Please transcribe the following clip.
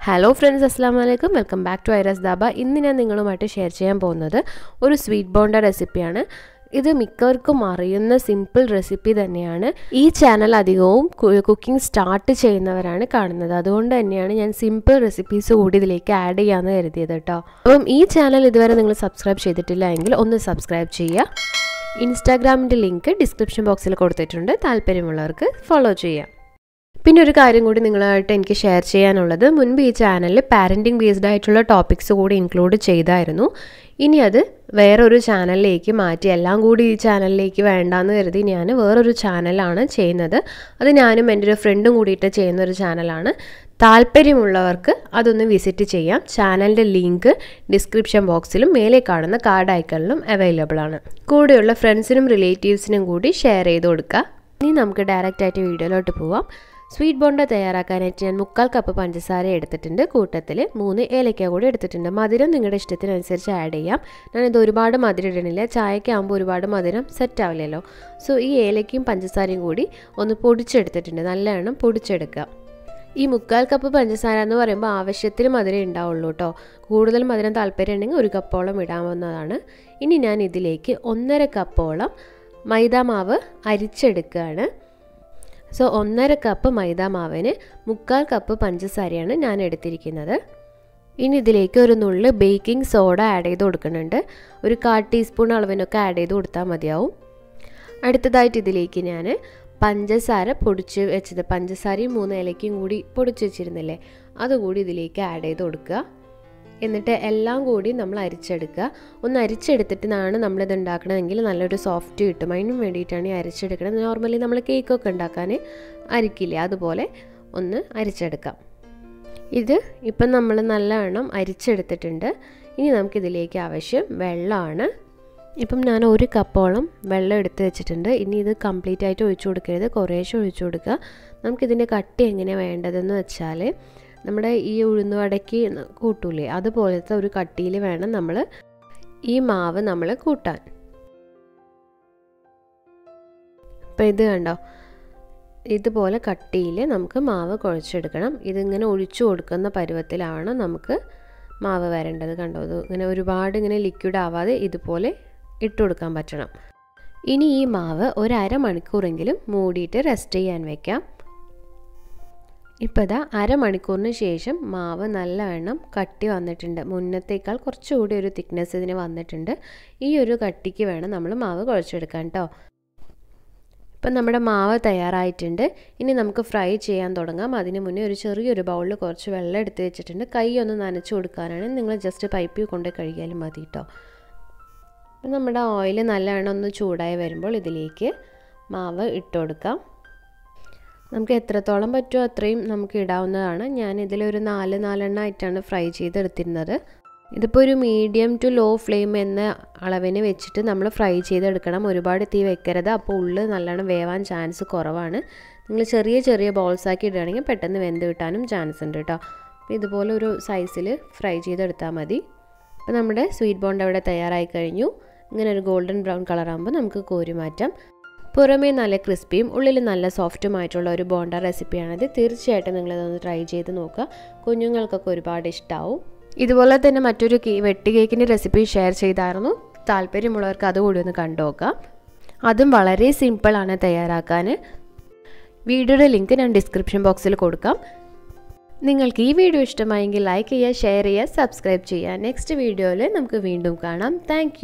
Hello friends, assalamu alaikum. Welcome back to Airas Dhaba. ഇന്ന് ഞാൻ നിങ്ങളുമായിട്ട് ഷെയർ ചെയ്യാൻ പോകുന്നത് ഒരു സ്വീറ്റ് ബോണ്ട റെസിപ്പിയാണ്. ഇത് മിക്കവർക്കും അറിയുന്ന സിമ്പിൾ റെസിപ്പി തന്നെയാണ്. ഈ ചാനൽ അധികവും കുക്കിംഗ് സ്റ്റാർട്ട് ചെയ്യുന്നവരാണ് കാണുന്നത്. അതുകൊണ്ട് തന്നെയാണ് ഞാൻ സിമ്പിൾ റെസിപ്പീസ് കൂടി ഇതിലേക്ക് ആഡ് ചെയ്യാമെന്ന് കരുതിയത് കേട്ടോ. അപ്പം ഈ ചാനൽ ഇതുവരെ നിങ്ങൾ സബ്സ്ക്രൈബ് ചെയ്തിട്ടില്ല എങ്കിൽ ഒന്ന് സബ്സ്ക്രൈബ് ചെയ്യുക. ഇൻസ്റ്റാഗ്രാമിൻ്റെ ലിങ്ക് ഡിസ്ക്രിപ്ഷൻ ബോക്സിൽ കൊടുത്തിട്ടുണ്ട്. താല്പര്യമുള്ളവർക്ക് ഫോളോ ചെയ്യാം. പിന്നെ ഒരു കാര്യം കൂടി നിങ്ങളായിട്ട് എനിക്ക് ഷെയർ ചെയ്യാനുള്ളത്, മുൻപ് ഈ ചാനലിൽ പാരൻറ്റിംഗ് ബേസ്ഡ് ആയിട്ടുള്ള ടോപ്പിക്സ് കൂടി ഇൻക്ലൂഡ് ചെയ്തായിരുന്നു. ഇനി അത് വേറൊരു ചാനലിലേക്ക് മാറ്റി, എല്ലാം കൂടി ഈ ചാനലിലേക്ക് വേണ്ടാന്ന് കരുതി ഞാൻ വേറൊരു ചാനലാണ് ചെയ്യുന്നത്. അത് ഞാനും എൻ്റെ ഒരു ഫ്രണ്ടും കൂടിയിട്ട് ചെയ്യുന്നൊരു ചാനലാണ്. താല്പര്യമുള്ളവർക്ക് അതൊന്ന് വിസിറ്റ് ചെയ്യാം. ചാനലിൻ്റെ ലിങ്ക് ഡിസ്ക്രിപ്ഷൻ ബോക്സിലും മേലെ കാണുന്ന കാർഡ് ഐക്കണിലും അവൈലബിൾ ആണ്. കൂടെയുള്ള ഫ്രണ്ട്സിനും റിലേറ്റീവ്സിനും കൂടി ഷെയർ ചെയ്ത് കൊടുക്കുക. ഇനി നമുക്ക് ഡയറക്റ്റായിട്ട് വീഡിയോയിലോട്ട് പോവാം. സ്വീറ്റ് ബോണ്ട തയ്യാറാക്കാനായിട്ട് ഞാൻ 3/4 കപ്പ് പഞ്ചസാര എടുത്തിട്ടുണ്ട്. കൂട്ടത്തിൽ 3 ഏലക്ക കൂടി എടുത്തിട്ടുണ്ട്. മധുരം നിങ്ങളുടെ ഇഷ്ടത്തിനനുസരിച്ച് ആഡ് ചെയ്യാം. ഞാനിത് ഒരുപാട് മധുരം ഇടണില്ല. ചായക്ക് ആകുമ്പോൾ ഒരുപാട് മധുരം സെറ്റ് ആവില്ലല്ലോ. സോ ഈ ഏലക്കയും പഞ്ചസാരയും കൂടി ഒന്ന് പൊടിച്ചെടുത്തിട്ടുണ്ട്. നല്ലവണ്ണം പൊടിച്ചെടുക്കുക. ഈ 3/4 കപ്പ് പഞ്ചസാര എന്ന് പറയുമ്പോൾ ആവശ്യത്തിന് മധുരം ഉണ്ടാവുള്ളൂ കേട്ടോ. കൂടുതൽ മധുരം താല്പര്യം ഉണ്ടെങ്കിൽ 1 കപ്പോളം ഇടാവുന്നതാണ്. ഇനി ഞാൻ ഇതിലേക്ക് 1.5 കപ്പോളം മൈദാമാവ് അരിച്ചെടുക്കുകയാണ്. സോ 1.5 കപ്പ് മൈദാമാവിന് 3/4 കപ്പ് പഞ്ചസാരയാണ് ഞാൻ എടുത്തിരിക്കുന്നത്. ഇനി ഇതിലേക്ക് ഒരു നുള്ള് ബേക്കിംഗ് സോഡ ആഡ് ചെയ്ത് കൊടുക്കുന്നുണ്ട്. ഒരു 1/4 ടീസ്പൂൺ അളവിനൊക്കെ ആഡ് ചെയ്ത് കൊടുത്താൽ മതിയാവും. അടുത്തതായിട്ട് ഇതിലേക്ക് ഞാൻ പഞ്ചസാര പൊടിച്ച് വെച്ചത്, പഞ്ചസാരയും 3 ഏലക്കയും കൂടി പൊടിച്ച് വെച്ചിരുന്നില്ലേ, അതുകൂടി ഇതിലേക്ക് ആഡ് ചെയ്ത് കൊടുക്കുക. എന്നിട്ട് എല്ലാം കൂടി നമ്മൾ അരിച്ചെടുക്കുക. ഒന്ന് അരിച്ചെടുത്തിട്ടാണ് നമ്മളിത് ഉണ്ടാക്കണമെങ്കിൽ നല്ലൊരു സോഫ്റ്റ് കിട്ടും. അതിനും വേണ്ടിയിട്ടാണ് ഈ അരിച്ചെടുക്കുന്നത്. നോർമലി നമ്മൾ കേക്കൊക്കെ ഉണ്ടാക്കാൻ അരിക്കില്ലേ, അതുപോലെ ഒന്ന് അരിച്ചെടുക്കാം. ഇത് ഇപ്പം നമ്മൾ നല്ലവണ്ണം അരിച്ചെടുത്തിട്ടുണ്ട്. ഇനി നമുക്കിതിലേക്ക് ആവശ്യം വെള്ളമാണ്. ഇപ്പം ഞാൻ 1 കപ്പോളം വെള്ളം എടുത്ത് വെച്ചിട്ടുണ്ട്. ഇനി ഇത് കംപ്ലീറ്റ് ആയിട്ട് ഒഴിച്ചു കൊടുക്കരുത്, കുറേശ്ശെ ഒഴിച്ചു കൊടുക്കുക. നമുക്കിതിൻ്റെ കട്ടി എങ്ങനെയാണ് വേണ്ടതെന്ന് വെച്ചാൽ, നമ്മുടെ ഈ ഉഴുന്നുവടയ്ക്ക് കൂട്ടൂലേ, അതുപോലത്തെ ഒരു കട്ടിയിൽ വേണം നമ്മൾ ഈ മാവ് നമ്മൾ കൂട്ടാൻ. അപ്പം ഇത് കണ്ടോ, ഇതുപോലെ കട്ടിയിൽ നമുക്ക് മാവ് കുഴച്ചെടുക്കണം. ഇതിങ്ങനെ ഒഴിച്ചു കൊടുക്കുന്ന പരുവത്തിലാണ് നമുക്ക് മാവ് വരേണ്ടത്. കണ്ടോ, ഇത് ഇങ്ങനെ ഒരുപാട് ഇങ്ങനെ ലിക്വിഡ് ആവാതെ ഇതുപോലെ ഇട്ട് കൊടുക്കാൻ പറ്റണം. ഇനി ഈ മാവ് 1/2 മണിക്കൂറെങ്കിലും മൂടിയിട്ട് റെസ്റ്റ് ചെയ്യാൻ വയ്ക്കാം. ഇപ്പോൾ ഇതാ 1/2 മണിക്കൂറിന് ശേഷം മാവ് നല്ലവണ്ണം കട്ടി വന്നിട്ടുണ്ട്. മുന്നത്തേക്കാൾ കുറച്ചുകൂടി ഒരു തിക്നെസ് ഇതിന് വന്നിട്ടുണ്ട്. ഈ ഒരു കട്ടിക്ക് വേണം നമ്മൾ മാവ് കുഴച്ചെടുക്കാൻ കേട്ടോ. ഇപ്പം നമ്മുടെ മാവ് തയ്യാറായിട്ടുണ്ട്. ഇനി നമുക്ക് ഫ്രൈ ചെയ്യാൻ തുടങ്ങാം. അതിന് മുന്നേ ഒരു ചെറിയൊരു ബൗളിൽ കുറച്ച് വെള്ളം എടുത്ത് വെച്ചിട്ടുണ്ട്. കൈ ഒന്ന് നനച്ച് കൊടുക്കാനാണ്. നിങ്ങൾ ജസ്റ്റ് പൈപ്പിൽ കൊണ്ട് കഴുകിയാലും മതി കേട്ടോ. അപ്പം നമ്മുടെ ഓയിൽ നല്ലവണ്ണം ഒന്ന് ചൂടായി വരുമ്പോൾ ഇതിലേക്ക് മാവ് ഇട്ട് കൊടുക്കാം. നമുക്ക് എത്രത്തോളം പറ്റുമോ അത്രയും നമുക്ക് ഇടാവുന്നതാണ്. ഞാൻ ഇതിലൊരു 4 ആയിട്ടാണ് ഫ്രൈ ചെയ്തെടുത്തിരുന്നത്. ഇതിപ്പോൾ ഒരു മീഡിയം ടു ലോ ഫ്ലെയിം എന്ന അളവിന് വെച്ചിട്ട് നമ്മൾ ഫ്രൈ ചെയ്തെടുക്കണം. ഒരുപാട് തീ വെക്കരുത്, അപ്പോൾ ഉള്ളിൽ നല്ലോണം വേവാൻ ചാൻസ് കുറവാണ്. നിങ്ങൾ ചെറിയ ചെറിയ ബോൾസാക്കി ഇടുകയാണെങ്കിൽ പെട്ടെന്ന് വെന്ത് കിട്ടാനും ചാൻസ് ഉണ്ട് കേട്ടോ. അപ്പോൾ ഇതുപോലെ ഒരു സൈസിൽ ഫ്രൈ ചെയ്തെടുത്താൽ മതി. അപ്പോൾ നമ്മുടെ സ്വീറ്റ് ബോണ്ട ഇവിടെ തയ്യാറായി കഴിഞ്ഞു. ഇങ്ങനെ ഒരു ഗോൾഡൻ ബ്രൗൺ കളറാകുമ്പോൾ നമുക്ക് കോരി മാറ്റാം. പുറമേ നല്ല ക്രിസ്പിയും ഉള്ളിൽ നല്ല സോഫ്റ്റുമായിട്ടുള്ള ഒരു ബോണ്ട റെസിപ്പിയാണിത്. തീർച്ചയായിട്ടും നിങ്ങളിതൊന്ന് ട്രൈ ചെയ്ത് നോക്കുക. കുഞ്ഞുങ്ങൾക്കൊക്കെ ഒരുപാട് ഇഷ്ടമാവും. ഇതുപോലെ തന്നെ മറ്റൊരു വെട്ടി കേക്കിൻ്റെ റെസിപ്പി ഷെയർ ചെയ്തായിരുന്നു. താല്പര്യമുള്ളവർക്ക് അതുകൂടി ഒന്ന് കണ്ടു നോക്കാം. അതും വളരെ സിമ്പിളാണ് തയ്യാറാക്കാൻ. വീഡിയോയുടെ ലിങ്ക് ഞാൻ ഡിസ്ക്രിപ്ഷൻ ബോക്സിൽ കൊടുക്കാം. നിങ്ങൾക്ക് ഈ വീഡിയോ ഇഷ്ടമായെങ്കിൽ ലൈക്ക് ചെയ്യുക, ഷെയർ ചെയ്യുക, സബ്സ്ക്രൈബ് ചെയ്യുക. നെക്സ്റ്റ് വീഡിയോയിൽ നമുക്ക് വീണ്ടും കാണാം. താങ്ക്